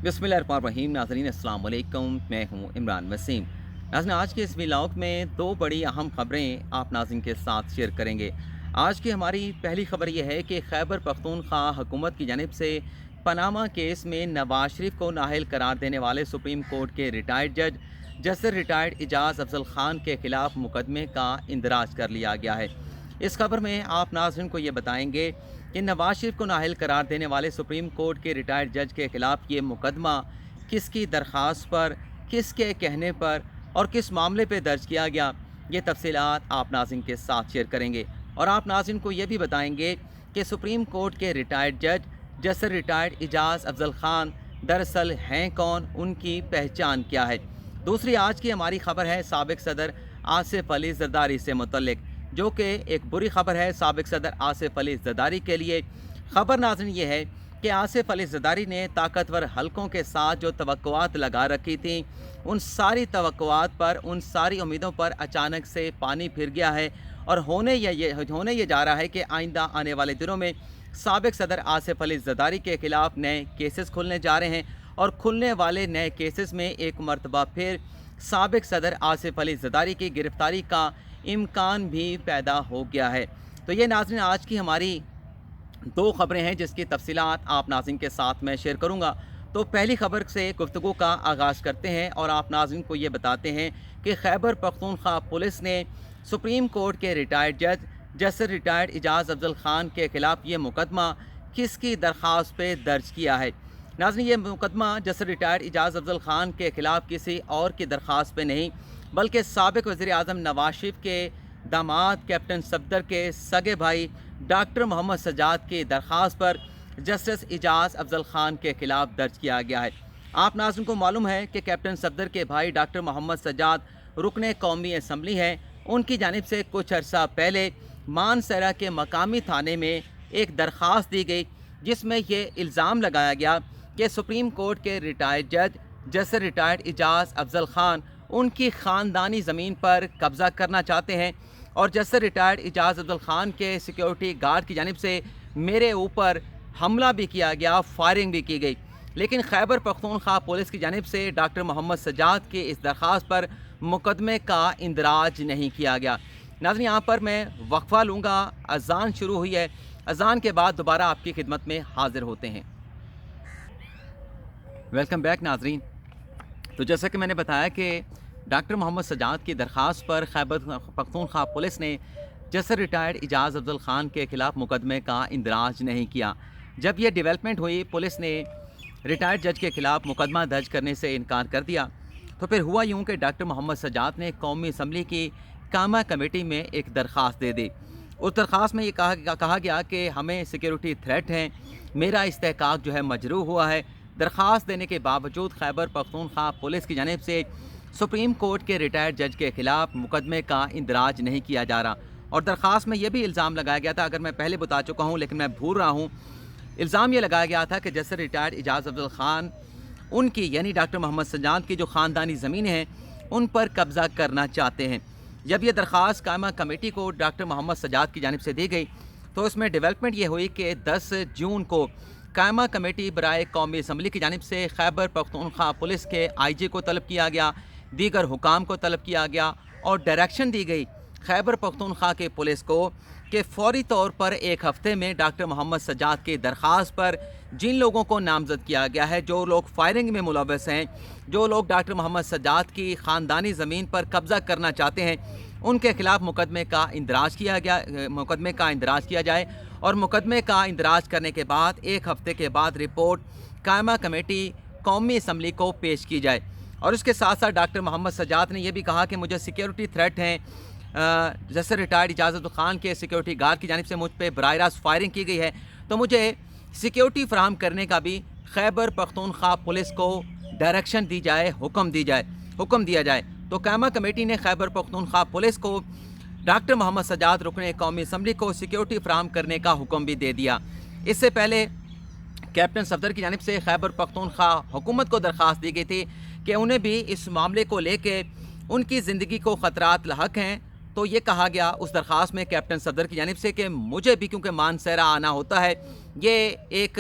बिस्मिल्लाहिर्रहमानिर्रहीम। नाज़रीन अस्सलाम वालेकुम, मैं हूँ इमरान वसीम। नाज़रीन, आज के इस व्लॉग में दो बड़ी अहम खबरें आप नाज़रीन के साथ शेयर करेंगे। आज की हमारी पहली खबर यह है कि खैबर पख्तूनख्वा हुकूमत की जानिब से पनामा केस में नवाज शरीफ को नाअहल करार देने वाले सुप्रीम कोर्ट के रिटायर्ड जज जस्टिस रिटायर्ड एजाज़ अफजल खान के खिलाफ मुकदमे का इंदराज कर लिया गया है। इस खबर में आप नाज़रीन को ये बताएंगे कि नवाज शरीफ को नाअहल करार देने वाले सुप्रीम कोर्ट के रिटायर्ड जज के खिलाफ ये मुकदमा किसकी दरख्वास्त पर, किसके कहने पर और किस मामले पर दर्ज किया गया, ये तफसीलात आप नाज़रीन के साथ शेयर करेंगे। और आप नाज़रीन को ये भी बताएंगे कि सुप्रीम कोर्ट के रिटायर्ड जज जस्टिस रिटायर्ड एजाज़ अफजल खान दरअसल हैं कौन, उनकी पहचान क्या है। दूसरी आज की हमारी खबर है साबिक सदर आसिफ अली जरदारी से मुतल्लिक, जो कि एक बुरी खबर है साबिक सदर आसिफ अली जरदारी के लिए। खबर नाज़रीन ये है कि आसिफ अली जरदारी ने ताकतवर हलकों के साथ जो तवक्कुआत लगा रखी थी, उन सारी तवक्कुआत पर, उन सारी उम्मीदों पर अचानक से पानी फिर गया है। और होने ये जा रहा है कि आइंदा आने वाले दिनों में साबिक सदर आसिफ अली जरदारी के ख़िलाफ़ नए केसेस खुलने जा रहे हैं और खुलने वाले नए केसेस में एक मरतबा फिर साबिक सदर आसिफ अली जरदारी की गिरफ़्तारी का इम्कान भी पैदा हो गया है। तो ये नाज़रीन आज की हमारी दो खबरें हैं जिसकी तफसीलात आप नाज़रीन के साथ मैं शेयर करूँगा। तो पहली खबर से गुफ्तगू का आगाज़ करते हैं और आप नाज़रीन को ये बताते हैं कि खैबर पख्तूनख्वा पुलिस ने सुप्रीम कोर्ट के रिटायर्ड जज जस्टिस रिटायर्ड एजाज़ अफजल खान के ख़िलाफ़ ये मुकदमा किसकी दरख्वास्त पे दर्ज किया है। नाज़रीन, ये मुकदमा जस्टिस रिटायर्ड एजाज़ अफजल खान के ख़िलाफ़ किसी और की दरख्वास्त पे नहीं, बल्कि साबिक वज़ीर आज़म नवाज शरीफ के दामाद कैप्टन सफदर के सगे भाई डॉक्टर मोहम्मद सज्जाद की दरख्वास्त पर जस्टिस एजाज़ अफजल खान के ख़िलाफ़ दर्ज किया गया है। आप नाज़रीन को मालूम है कि कैप्टन सफदर के भाई डॉक्टर मोहम्मद सज्जाद रुकने कौमी असम्बली हैं। उनकी जानिब से कुछ अर्सा पहले मानसरा के मकामी थाने में एक दरख्वास्त दी गई, जिसमें ये इल्ज़ाम लगाया गया कि सुप्रीम कोर्ट के रिटायर्ड जज जस्टिस रिटायर्ड एजाज़ अफजल खान उनकी ख़ानदानी ज़मीन पर कब्ज़ा करना चाहते हैं और जस्टिस रिटायर्ड एजाज़ अफजल खान के सिक्योरिटी गार्ड की जानिब से मेरे ऊपर हमला भी किया गया, फायरिंग भी की गई। लेकिन खैबर पख्तूनख्वा पुलिस की जानिब से डॉक्टर मोहम्मद सज्जाद की इस दरख्वास्त पर मुकदमे का इंदराज नहीं किया गया। नाज़रीन, यहाँ पर मैं वक्फ़ा लूँगा, अज़ान शुरू हुई है, अज़ान के बाद दोबारा आपकी खिदमत में हाज़िर होते हैं। वेलकम बैक नाज़रीन। तो जैसा कि मैंने बताया कि डॉक्टर मोहम्मद सज्जाद की दरख्वास्त पर खैबर पख्तूनख्वा पुलिस ने जस्टिस रिटायर्ड एजाज़ अफजल खान के ख़िलाफ़ मुकदमे का इंदराज नहीं किया। जब यह डेवलपमेंट हुई, पुलिस ने रिटायर्ड जज के ख़िलाफ़ मुकदमा दर्ज करने से इनकार कर दिया। तो फिर हुआ यूँ कि डॉक्टर मोहम्मद सज्जाद ने कौमी असम्बली की कामा कमेटी में एक दरख्वास्त दे दी। उस दरख्वास्त में ये कहा गया कि हमें सिक्योरिटी थ्रेट हैं, मेरा इस्तेहकाक जो है मजरूह हुआ है। दरख्वास्त देने के बावजूद खैबर पख्तूनख्वा पुलिस की जानिब से सुप्रीम कोर्ट के रिटायर्ड जज के ख़िलाफ़ मुकदमे का इंदराज नहीं किया जा रहा। और दरख्वास्त में यह भी इल्ज़ाम लगाया गया था, अगर मैं पहले बता चुका हूँ लेकिन मैं भूल रहा हूँ, इल्ज़ाम ये लगाया गया था कि जस्टिस रिटायर्ड एजाज़ अफजल खान उनकी यानी डॉक्टर मोहम्मद सज्जाद की जो ख़ानदानी ज़मीनें हैं उन पर कब्ज़ा करना चाहते हैं। जब यह दरख्वास्त कायमा कमेटी को डॉक्टर मोहम्मद सज्जाद की जानिब से दी गई तो इसमें डेवलपमेंट ये हुई कि 10 जून को कायमा कमेटी बराए कौमी असम्बली की जानिब से खैबर पख्तूनख्वा पुलिस के IG को तलब किया गया, दीगर हुकाम को तलब किया गया और डायरेक्शन दी गई खैबर पख्तूनख्वा के पुलिस को कि फ़ौरी तौर पर एक हफ़्ते में डॉक्टर मोहम्मद सज्जाद की दरख्वास्त पर जिन लोगों को नामज़द किया गया है, जो लोग फायरिंग में मुलव्वस हैं, जो लोग डॉक्टर मोहम्मद सज्जाद की ख़ानदानी ज़मीन पर कब्ज़ा करना चाहते हैं, उनके ख़िलाफ़ मुकदमे का इंदराज किया जाए और मुकदमे का इंदराज करने के बाद एक हफ़्ते के बाद रिपोर्ट कायमा कमेटी कौमी असम्बली को पेश की जाए। और उसके साथ साथ डॉक्टर मोहम्मद सज्जाद ने यह भी कहा कि मुझे सिक्योरिटी थ्रेट हैं, जस्टिस रिटायर्ड एजाज़ अफजल खान के सिक्योरिटी गार्ड की जानिब से मुझ पर बराह रास्त फायरिंग की गई है, तो मुझे सिक्योरिटी फराहम करने का भी खैबर पख्तूनख्वा पुलिस को डायरेक्शन दी जाए, हुक्म दिया जाए। तो कायमा कमेटी ने खैबर पख्तूनख्वा पुलिस को डॉक्टर मोहम्मद सज्जाद रुकने कौमी असम्बली को सिक्योरिटी फराहम करने का हुक्म भी दे दिया। इससे पहले कैप्टन सफदर की जानिब से खैबर पख्तूनख्वा हुकूमत को दरख्वास्त दी गई थी कि उन्हें भी इस मामले को लेके उनकी ज़िंदगी को ख़तरात लाहक हैं। तो ये कहा गया उस दरख्वास्त में कैप्टन सफदर की जानिब से कि मुझे भी क्योंकि मानसरा आना होता है, ये एक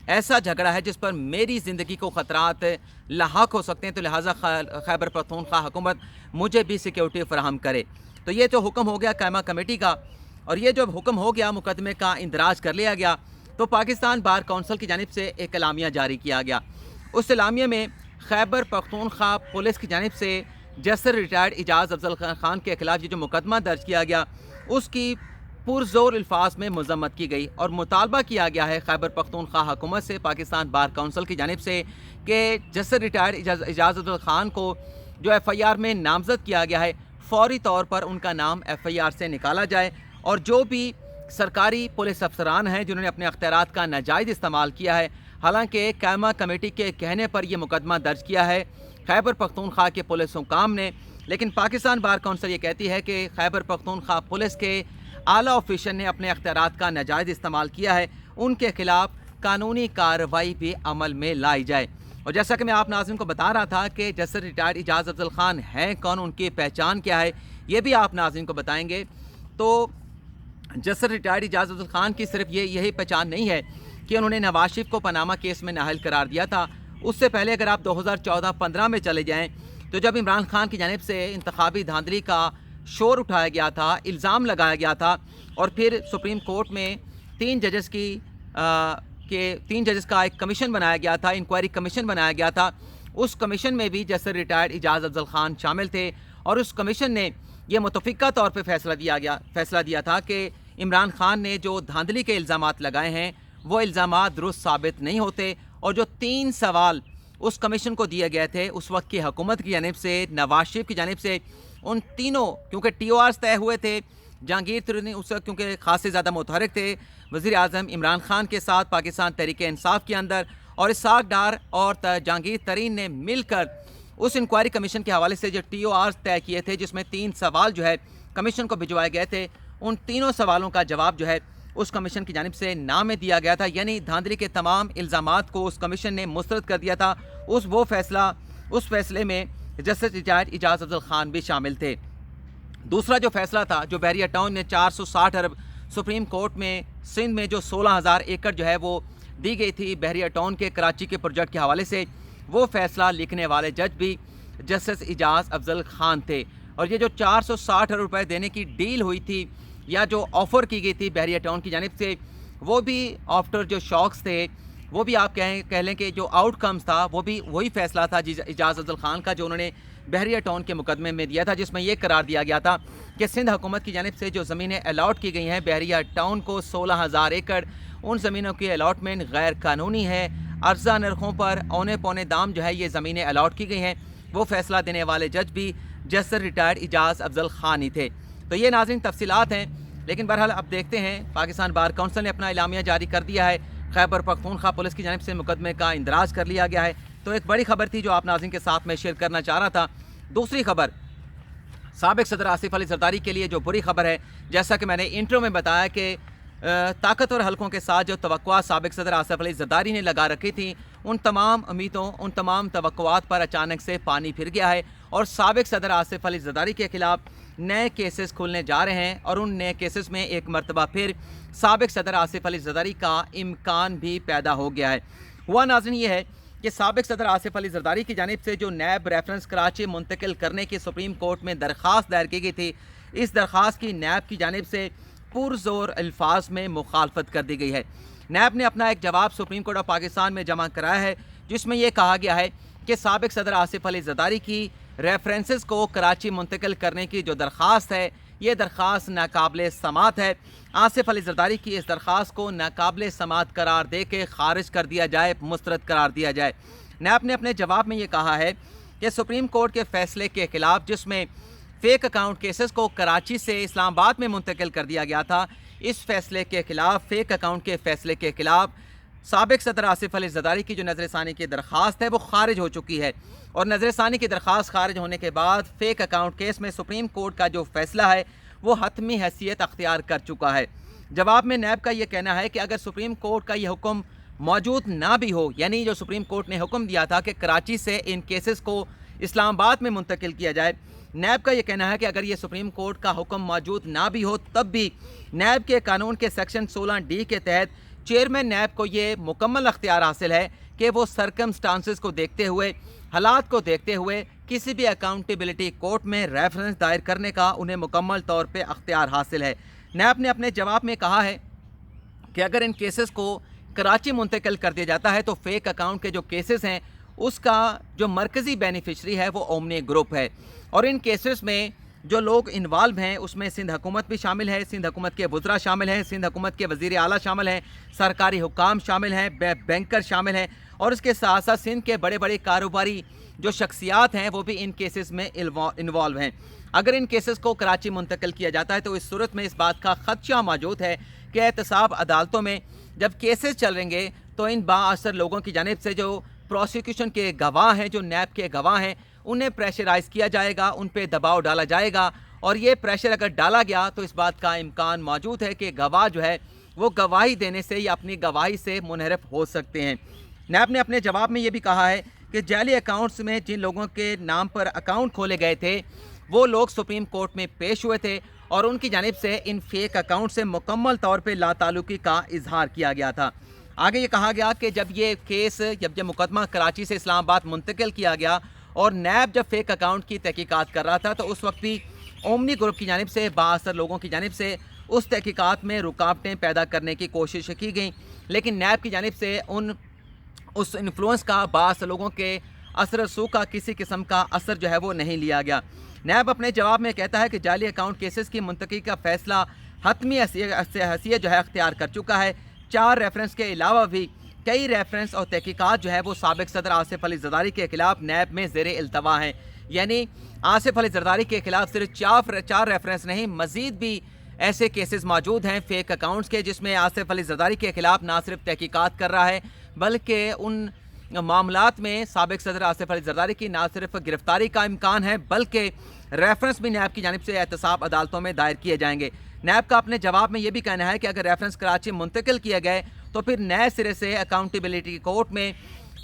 ایسا جھگڑا ہے جس پر میری زندگی کو خطرات لاحق ہو سکتے ہیں، تو لہٰذا خیبر پختونخوا حکومت مجھے بھی سیکیورٹی فراہم کرے۔ تو یہ جو حکم ہو گیا قائمہ کمیٹی کا، اور یہ جو حکم ہو گیا مقدمے کا اندراج کر لیا گیا، تو پاکستان بار کونسل کی جانب سے ایک اعلامیہ جاری کیا گیا۔ اس اعلامیہ میں خیبر پختونخوا پولیس کی جانب سے جسر ریٹائرڈ اعجاز افضل خان کے خلاف یہ جو مقدمہ درج کیا گیا، اس کی پرزور الفاظ میں مذمت کی گئی اور مطالبہ کیا گیا ہے خیبر پختونخوا حکومت سے، پاکستان بار کونسل کی جانب سے، کہ جسر ریٹائرڈ اعجاز افضل خان کو جو ایف آئی آر میں نامزد کیا گیا ہے، فوری طور پر ان کا نام ایف آئی آر سے نکالا جائے، اور جو بھی سرکاری پولیس افسران ہیں جنہوں نے اپنے اختیارات کا ناجائز استعمال کیا ہے، حالانکہ قائمہ کمیٹی کے کہنے پر یہ مقدمہ درج کیا ہے خیبر پختونخوا کے پولیس حکام نے، لیکن پاکستان بار کونسل یہ کہتی ہے کہ خیبر پختونخوا پولیس کے اعلیٰ آفیشر نے اپنے اختیارات کا ناجائز استعمال کیا ہے، ان کے خلاف قانونی کارروائی بھی عمل میں لائی جائے۔ اور جیسا کہ میں آپ ناظرین کو بتا رہا تھا کہ جسر ریٹائرڈ اعجاز افضل خان ہیں کون، ان کی پہچان کیا ہے، یہ بھی آپ ناظرین کو بتائیں گے۔ تو جسر ریٹائرڈ اعجاز افضل خان کی صرف یہی پہچان نہیں ہے کہ انہوں نے نواز شریف کو پاناما کیس میں نااہل قرار دیا تھا، اس سے پہلے اگر آپ 2014-15 میں چلے جائیں تو جب عمران خان کی جانب سے انتخابی دھاندلی کا شور اٹھایا گیا تھا، الزام لگایا گیا تھا، اور پھر سپریم کورٹ میں 3 ججز کا ایک کمیشن بنایا گیا تھا، انکوائری کمیشن بنایا گیا تھا، اس کمیشن میں بھی جسر ریٹائرڈ اعجاز افضل خان شامل تھے، اور اس کمیشن نے یہ متفقہ طور پہ فیصلہ دیا تھا کہ عمران خان نے جو دھاندلی کے الزامات لگائے ہیں وہ الزامات درست ثابت نہیں ہوتے، اور جو 3 سوال اس کمیشن کو دیے گئے تھے اس وقت کی حکومت کی جانب سے، نواز شریف کی جانب سے، ان تینوں کیونکہ ٹی او آرز طے ہوئے تھے، جہانگیر ترین اس وقت کیونکہ خاصے زیادہ متحرک تھے وزیر اعظم عمران خان کے ساتھ پاکستان تحریک انصاف کے اندر، اور اسحاق ڈار اور جہانگیر ترین نے مل کر اس انکوائری کمیشن کے حوالے سے جو ٹی او آرز طے کیے تھے، جس میں 3 سوال جو ہے کمیشن کو بھجوائے گئے تھے، ان تینوں سوالوں کا جواب جو ہے اس کمیشن کی جانب سے نہ میں دیا گیا تھا، یعنی دھاندلی کے تمام الزامات کو اس کمیشن نے مسترد کر دیا تھا۔ اس فیصلے میں جسٹس ریٹائرڈ اعجاز افضل خان بھی شامل تھے۔ دوسرا جو فیصلہ تھا، جو بحریہ ٹاؤن نے 460 ارب سپریم کورٹ میں سندھ میں جو 16,000 ایکڑ جو ہے وہ دی گئی تھی بحریہ ٹاؤن کے کراچی کے پروجیکٹ کے حوالے سے، وہ فیصلہ لکھنے والے جج بھی جسٹس اعجاز افضل خان تھے، اور یہ جو 460 ارب روپے دینے کی ڈیل ہوئی تھی یا جو آفر کی گئی تھی بحریہ ٹاؤن کی جانب سے، وہ بھی آفٹر جو شاکس تھے، وہ بھی آپ کہہ لیں کہ جو آؤٹ کمز تھا وہ بھی وہی فیصلہ تھا اعجاز افضل خان کا جو انہوں نے بحریہ ٹاؤن کے مقدمے میں دیا تھا، جس میں یہ قرار دیا گیا تھا کہ سندھ حکومت کی جانب سے جو زمینیں الاٹ کی گئی ہیں بحریہ ٹاؤن کو 16,000 ایکڑ، ان زمینوں کی الاٹمنٹ غیر قانونی ہے، ارزاں نرخوں پر اونے پونے دام جو ہے یہ زمینیں الاٹ کی گئی ہیں۔ وہ فیصلہ دینے والے جج بھی جسٹس ریٹائرڈ اعجاز افضل خان ہی تھے۔ تو یہ ناظرین تفصیلات ہیں، لیکن بہرحال اب دیکھتے ہیں، پاکستان بار کونسل نے اپنا اعلامیہ جاری کر دیا ہے، خیبر پختونخوا پولیس کی جانب سے مقدمے کا اندراج کر لیا گیا ہے۔ تو ایک بڑی خبر تھی جو آپ ناظرین کے ساتھ میں شیئر کرنا چاہ رہا تھا۔ دوسری خبر سابق صدر آصف علی زرداری کے لیے جو بری خبر ہے، جیسا کہ میں نے انٹرو میں بتایا کہ طاقتور حلقوں کے ساتھ جو توقعات سابق صدر آصف علی زرداری نے لگا رکھی تھیں، ان تمام امیدوں، ان تمام توقعات پر اچانک سے پانی پھر گیا ہے، اور سابق صدر آصف علی زرداری کے خلاف نئے کیسز کھلنے جا رہے ہیں، اور ان نئے کیسز میں ایک مرتبہ پھر سابق صدر آصف علی زرداری کا امکان بھی پیدا ہو گیا ہے۔ ہوا ناظرین یہ ہے کہ سابق صدر آصف علی زرداری کی جانب سے جو نیب ریفرنس کراچی منتقل کرنے کی سپریم کورٹ میں درخواست دائر کی گئی تھی، اس درخواست کی نیب کی جانب سے پرزور الفاظ میں مخالفت کر دی گئی ہے۔ نیب نے اپنا ایک جواب سپریم کورٹ آف پاکستان میں جمع کرایا ہے، جس میں یہ کہا گیا ہے کہ سابق صدر آصف علی زرداری کی ریفرنسز کو کراچی منتقل کرنے کی جو درخواست ہے، یہ درخواست ناقابل سماعت ہے۔ آصف علی زرداری کی اس درخواست کو ناقابل سماعت قرار دے کے خارج کر دیا جائے، مسترد قرار دیا جائے۔ نیب نے اپنے جواب میں یہ کہا ہے کہ سپریم کورٹ کے فیصلے کے خلاف، جس میں فیک اکاؤنٹ کیسز کو کراچی سے اسلام آباد میں منتقل کر دیا گیا تھا، اس فیصلے کے خلاف، فیک اکاؤنٹ کے فیصلے کے خلاف سابق صدر آصف علی زرداری کی جو نظر ثانی کی درخواست ہے وہ خارج ہو چکی ہے، اور نظر ثانی کی درخواست خارج ہونے کے بعد فیک اکاؤنٹ کیس میں سپریم کورٹ کا جو فیصلہ ہے وہ حتمی حیثیت اختیار کر چکا ہے۔ جواب میں نیب کا یہ کہنا ہے کہ اگر سپریم کورٹ کا یہ حکم موجود نہ بھی ہو، یعنی جو سپریم کورٹ نے حکم دیا تھا کہ کراچی سے ان کیسز کو اسلام آباد میں منتقل کیا جائے، نیب کا یہ کہنا ہے کہ اگر یہ سپریم کورٹ کا حکم موجود نہ بھی ہو، تب بھی نیب کے قانون کے سیکشن 16D کے تحت चेयरमैन नैब को ये मुकम्मल अख्तियार हासिल है कि वो सरकमस्टांसेस को देखते हुए, हालात को देखते हुए किसी भी अकाउंटेबिलिटी कोर्ट में रेफरेंस दायर करने का उन्हें मुकम्मल तौर पे अख्तियार हासिल है। नैब ने अपने जवाब में कहा है कि अगर इन केसेस को कराची मुंतकिल कर दिया जाता है तो फेक अकाउंट के जो केसेस हैं उसका जो मरकज़ी बेनिफिशरी है वो ओमनी ग्रुप है, और इन केसेस में जो लोग इन्वॉल्व हैं उसमें सिंध हुकूमत भी शामिल है, सिंध हुकूमत के वज़रा शामिल हैं, सिंध हुकूमत के वज़ीर आला शामिल हैं, सरकारी हुकाम शामिल हैं, बैंकर शामिल हैं, और इसके साथ साथ सिंध के बड़े बड़े कारोबारी जो शख्सियात हैं वो भी इन केसेस में इन्वॉल्व हैं। अगर इन केसेस को कराची मुंतकिल किया जाता है तो इस सूरत में इस बात का ख़दशा मौजूद है कि एहतसाब अदालतों में जब केसेस चलेंगे तो इन बाअसर लोगों की जानिब से जो प्रोसिक्यूशन के गवाह हैं, जो नैब के गवाह हैं, उन्हें प्रेशराइज़ किया जाएगा, उन पे दबाव डाला जाएगा, और ये प्रेशर अगर डाला गया तो इस बात का इम्कान मौजूद है कि गवाह जो है वो गवाही देने से या अपनी गवाही से मुनहरफ हो सकते हैं। नैब ने अपने जवाब में ये भी कहा है कि जाली अकाउंट्स में जिन लोगों के नाम पर अकाउंट खोले गए थे वो लोग सुप्रीम कोर्ट में पेश हुए थे और उनकी जानिब से इन फेक अकाउंट से मुकम्मल तौर पे लाताल्लुकी का इजहार किया गया था। आगे ये कहा गया कि जब ये केस जब मुकदमा कराची से इस्लामाबाद मुंतकिल किया गया और नैब जब फेक अकाउंट की तहकीकात कर रहा था तो उस वक्त भी ओमनी ग्रुप की जानिब से बाअसर लोगों की जानिब से उस तहकीकात में रुकावटें पैदा करने की कोशिश की गई, लेकिन नैब की जानिब से उस इन्फ्लुएंस का बाअसर लोगों के असर रसूख का किसी किस्म का असर जो है वो नहीं लिया गया। नैब अपने जवाब में कहता है कि जाली अकाउंट केसेस की मुंतकी का फैसला हतमी हैसियत जो है अख्तियार कर चुका है। 4 रेफरेंस के अलावा भी कई रेफरेंस और तहकीकात जो है वो साबिक सदर आसिफ अली जरदारी के खिलाफ नैब में ज़ेर इल्तवा हैं। यानी आसिफ अली जरदारी के खिलाफ सिर्फ 4 रेफरेंस नहीं, मज़ीद भी ऐसे केसेस मौजूद हैं फेक अकाउंट्स के जिसमें आसिफ अली जरदारी के खिलाफ ना सिर्फ तहकीकात कर रहा है बल्कि उन मामलात में साबिक सदर आसिफ अली जरदारी की ना सिर्फ गिरफ्तारी का इम्कान है बल्कि रेफरेंस भी नैब की जानिब से एहतसाब अदालतों में दायर किए जाएंगे। नैब का अपने जवाब में ये भी कहना है कि अगर रेफरेंस कराची मुंतकिल किए गए तो फिर नए सिरे से अकाउंटेबिलिटी कोर्ट में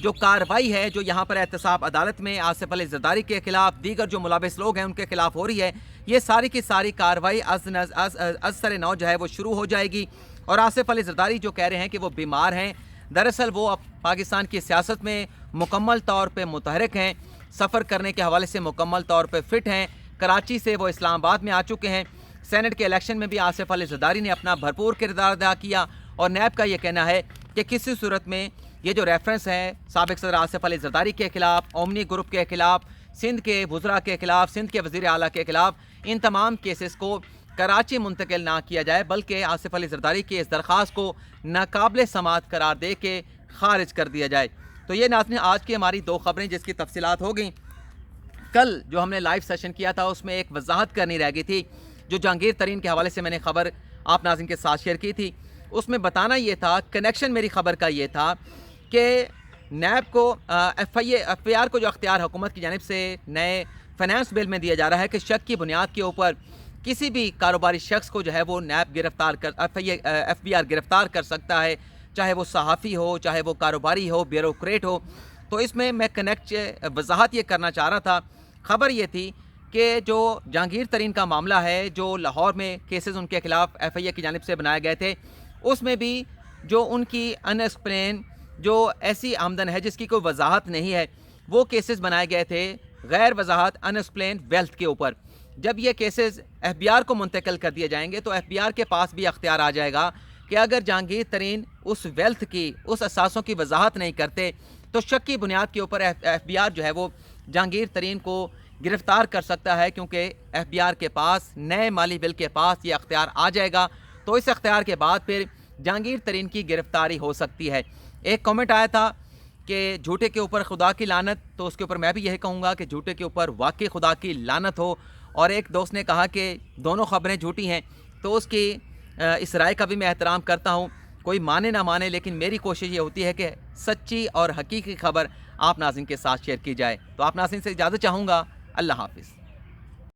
जो कार्रवाई है जो यहाँ पर एहतसाब अदालत में आसिफ अली जरदारी के खिलाफ दीगर जो मुलविस लोग हैं उनके खिलाफ हो रही है, ये सारी की सारी कार्रवाई असर नौ जो है वो शुरू हो जाएगी। और आसिफ अली जरदारी जो कह रहे हैं कि वो बीमार हैं, दरअसल वो अब पाकिस्तान की सियासत में मुकम्मल तौर पर मुतहरक हैं, सफ़र करने के हवाले से मुकम्मल तौर पर फिट हैं। कराची से वो इस्लामाबाद में आ चुके हैं। सेनेट के इलेक्शन में भी आसिफ अली जरदारी ने अपना भरपूर किरदार अदा किया और नैब का ये कहना है कि किसी सूरत में ये जो रेफरेंस है साबिक सदर आसिफ अली जरदारी के खिलाफ, ओमनी ग्रुप के खिलाफ, सिंध के वज़रा के खिलाफ, सिंध के वज़ीर आला के खिलाफ, इन तमाम केसेस को कराची मुंतकिल ना किया जाए बल्कि आसिफ अली जरदारी की इस दरख्वास्त को नाकाबिल समाअत करार दे के खारिज कर दिया जाए। तो ये नाज़रीन आज की हमारी 2 खबरें जिसकी तफसीलात हो गई। कल जो हमने लाइव सेशन किया था उसमें एक वजाहत करनी रह गई थी, जो जहांगीर तरीन के हवाले से मैंने खबर आप नाज़रीन के साथ शेयर की थी। उसमें बताना ये था, कनेक्शन मेरी खबर का ये था कि नैब को FIR को जो अख्तियार हुकूमत की जानिब से नए फाइनेंस बिल में दिया जा रहा है कि शक की बुनियाद के ऊपर किसी भी कारोबारी शख्स को जो है वो नैब गिरफ्तार कर FBR गिरफ्तार कर सकता है, चाहे वो सहाफ़ी हो, चाहे वो कारोबारी हो, ब्यूरोक्रेट हो। तो इसमें मैं वजाहत ये करना चाह रहा था। खबर ये थी कि जो जहांगीर तरीन का मामला है, जो लाहौर में केसेस उनके खिलाफ FIR की जानिब से बनाए गए थे, उसमें भी जो उनकी अनएक्सप्लेन जो ऐसी आमदन है जिसकी कोई वजाहत नहीं है, वो केसेस बनाए गए थे गैर वजाहत अनएक्सप्लेन वेल्थ के ऊपर। जब ये केसेस FBR को मुंतकिल कर दिए जाएंगे तो FBR के पास भी अख्तियार आ जाएगा कि अगर जहांगीर तरीन उस वेल्थ की, उस असासों की वजाहत नहीं करते तो शक की बुनियाद के ऊपर FBR जो है वो जहांगीर तरीन को गिरफ्तार कर सकता है, क्योंकि FBR के पास नए माली बिल के पास ये अख्तियार आ जाएगा। तो इस अख्तियार के बाद फिर जहांगीर तरीन की गिरफ्तारी हो सकती है। एक कमेंट आया था कि झूठे के ऊपर खुदा की लानत, तो उसके ऊपर मैं भी यही कहूँगा कि झूठे के ऊपर वाकई खुदा की लानत हो। और एक दोस्त ने कहा कि दोनों खबरें झूठी हैं, तो उसकी इस राय का भी मैं एहतराम करता हूँ। कोई माने ना माने, लेकिन मेरी कोशिश ये होती है कि सच्ची और हकीकी खबर आप नाज़रीन के साथ शेयर की जाए। तो आप नाज़रीन से इजाज़त चाहूँगा। अल्लाह हाफ़िज़।